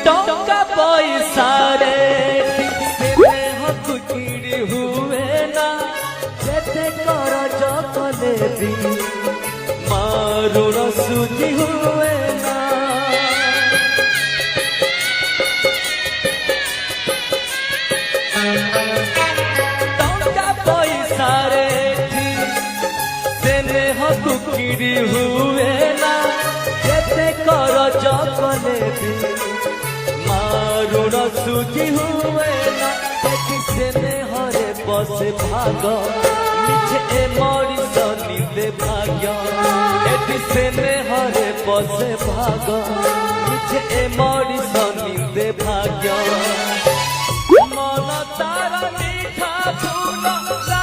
टंका पैसा रे हुकिरी हुए ना जेते कर चकलेबी मारुण सुझी हुए ना टंका पैसा रे हुकिरी हुए ना जेते कर चकलेबी मारुण सुझी हुए ना से हरे बसे भाग मिछे मरीज निदे भाग्य एटी से हरे बसे भाग मिछे मरीज निदे भाग्य मन तार मीठा फूल